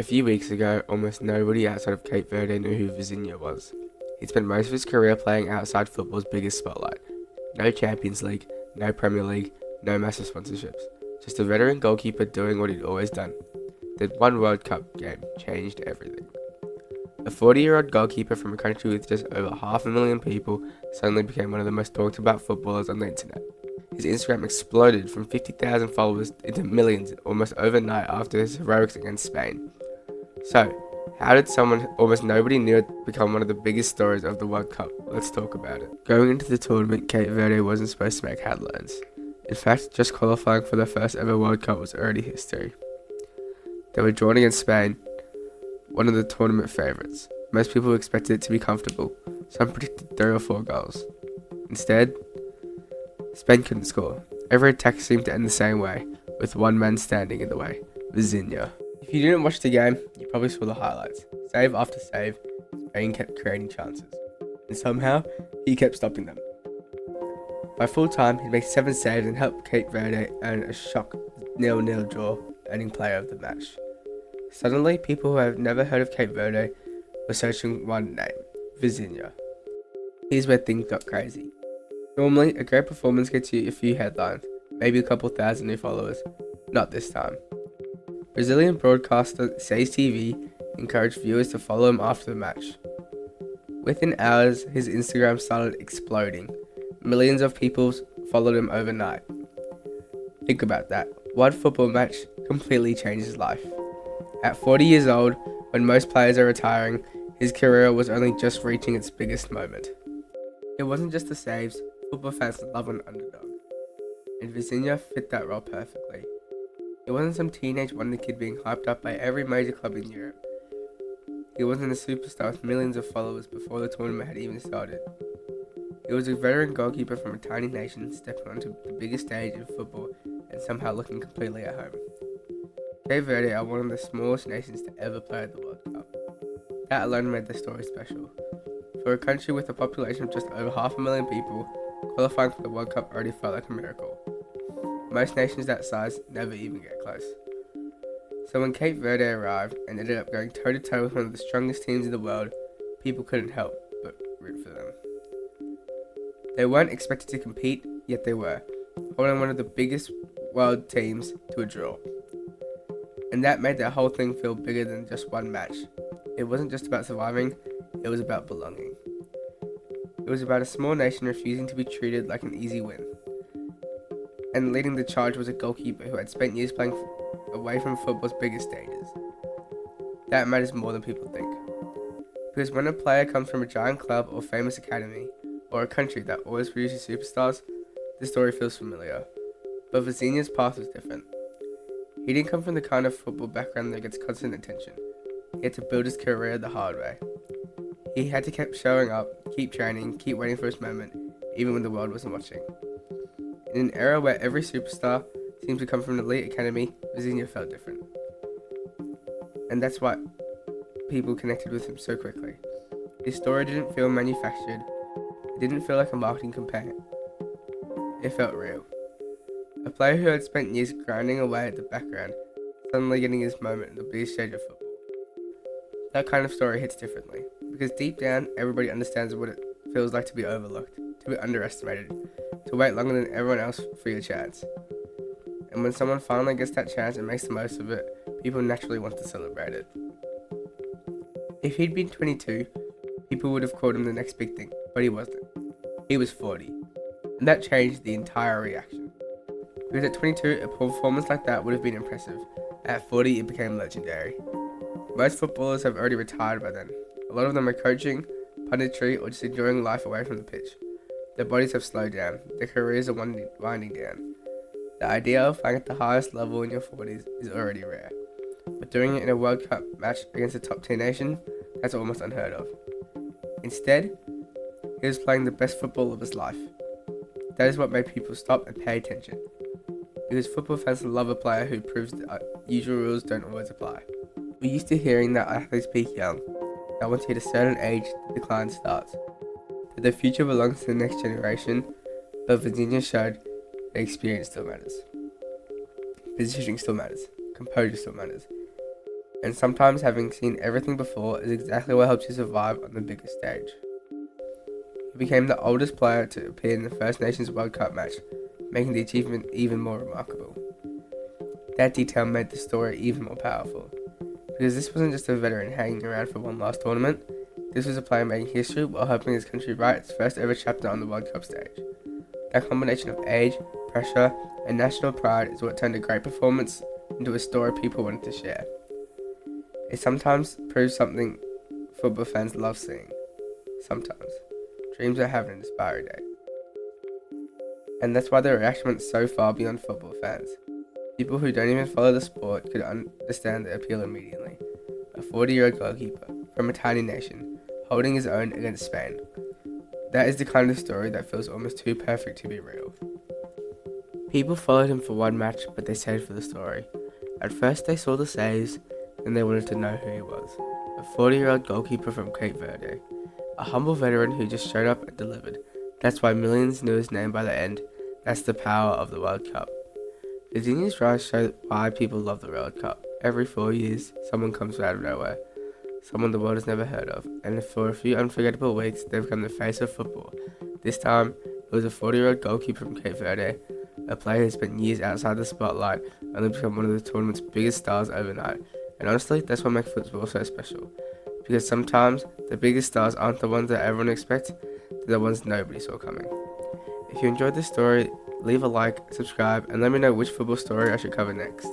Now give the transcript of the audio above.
few weeks ago, almost nobody outside of Cape Verde knew who Vizinha was. He'd spent most of his career playing outside football's biggest spotlight. No Champions League, no Premier League, no massive sponsorships. Just a veteran goalkeeper doing what he'd always done. Then one World Cup game changed everything. A 40-year-old goalkeeper from a country with just over 500,000 people suddenly became one of the most talked about footballers on the internet. His Instagram exploded from 50,000 followers into millions almost overnight after his heroics against Spain. So, how did someone almost nobody knew become one of the biggest stories of the World Cup? Let's talk about it. Going into the tournament, Cape Verde wasn't supposed to make headlines. In fact, just qualifying for their first ever World Cup was already history. They were drawn against Spain, one of the tournament favourites. Most people expected it to be comfortable. Some predicted 3 or 4 goals. Instead, Spain couldn't score. Every attack seemed to end the same way, with one man standing in the way, Vizinha. If you didn't watch the game, you probably saw the highlights. Save after save, Spain kept creating chances. And somehow, he kept stopping them. By full time, he'd make 7 saves and helped Cape Verde earn a shock 0-0 draw, earning player of the match. Suddenly, people who have never heard of Cape Verde were searching one name, Vizinha. Here's where things got crazy. Normally, a great performance gets you a few headlines, maybe a couple thousand new followers. Not this time. Brazilian broadcaster Seis TV encouraged viewers to follow him after the match. Within hours, his Instagram started exploding. Millions of people followed him overnight. Think about that. One football match completely changed his life. At 40 years old, when most players are retiring, his career was only just reaching its biggest moment. It wasn't just the saves, football fans love an underdog. And Vizinha fit that role perfectly. He wasn't some teenage wonder kid being hyped up by every major club in Europe. He wasn't a superstar with millions of followers before the tournament had even started. He was a veteran goalkeeper from a tiny nation stepping onto the biggest stage in football and somehow looking completely at home. Cape Verde are one of the smallest nations to ever play at the World Cup. That alone made the story special. For a country with a population of just over 500,000 people, qualifying for the World Cup already felt like a miracle. Most nations that size never even get close. So when Cape Verde arrived and ended up going toe-to-toe with one of the strongest teams in the world, people couldn't help but root for them. They weren't expected to compete, yet they were, holding one of the biggest world teams to a draw. And that made the whole thing feel bigger than just one match. It wasn't just about surviving, it was about belonging. It was about a small nation refusing to be treated like an easy win. And leading the charge was a goalkeeper who had spent years playing away from football's biggest stages. That matters more than people think. Because when a player comes from a giant club or famous academy, or a country that always produces superstars, the story feels familiar. But Vizinha's path was different. He didn't come from the kind of football background that gets constant attention. He had to build his career the hard way. He had to keep showing up, keep training, keep waiting for his moment, even when the world wasn't watching. In an era where every superstar seemed to come from an elite academy, Vizinha felt different. And that's why people connected with him so quickly. His story didn't feel manufactured. It didn't feel like a marketing campaign. It felt real. A player who had spent years grinding away at the background, suddenly getting his moment in the biggest stage of football. That kind of story hits differently, because deep down, everybody understands what it feels like to be overlooked, to be underestimated, to wait longer than everyone else for your chance. And when someone finally gets that chance and makes the most of it, people naturally want to celebrate it. If he'd been 22, people would have called him the next big thing, but he wasn't. He was 40, and that changed the entire reaction. Because at 22, a performance like that would have been impressive. At 40, it became legendary. Most footballers have already retired by then. A lot of them are coaching, punditry, or just enjoying life away from the pitch. Their bodies have slowed down. Their careers are winding down. The idea of playing at the highest level in your 40s is already rare. But doing it in a World Cup match against a top tier nation, that's almost unheard of. Instead, he was playing the best football of his life. That is what made people stop and pay attention. Because football fans love a player who proves the usual rules don't always apply. We're used to hearing that athletes peak young, that once you hit a certain age, the decline starts. That the future belongs to the next generation, but Vizinha showed that experience still matters. Positioning still matters. Composure still matters. And sometimes having seen everything before is exactly what helps you survive on the biggest stage. He became the oldest player to appear in the First Nations World Cup match, making the achievement even more remarkable. That detail made the story even more powerful, because this wasn't just a veteran hanging around for one last tournament, this was a player making history while helping his country write its first ever chapter on the World Cup stage. That combination of age, pressure, and national pride is what turned a great performance into a story people wanted to share. It sometimes proves something football fans love seeing. Sometimes. Dreams are having an expiry date. And that's why the reaction went so far beyond football fans. People who don't even follow the sport could understand the appeal immediately. A 40-year-old goalkeeper from a tiny nation holding his own against Spain. That is the kind of story that feels almost too perfect to be real. People followed him for one match, but they stayed for the story. At first they saw the saves, then they wanted to know who he was. A 40-year-old goalkeeper from Cape Verde. A humble veteran who just showed up and delivered. That's why millions knew his name by the end. That's the power of the World Cup. Virginia's rise showed why people love the World Cup. Every 4 years, someone comes out of nowhere. Someone the world has never heard of. And for a few unforgettable weeks, they've become the face of football. This time, it was a 40-year-old goalkeeper from Cape Verde, a player who spent years outside the spotlight, only become one of the tournament's biggest stars overnight. And honestly, that's what makes football so special. Because sometimes, the biggest stars aren't the ones that everyone expects, they're the ones nobody saw coming. If you enjoyed this story, leave a like, subscribe, and let me know which football story I should cover next.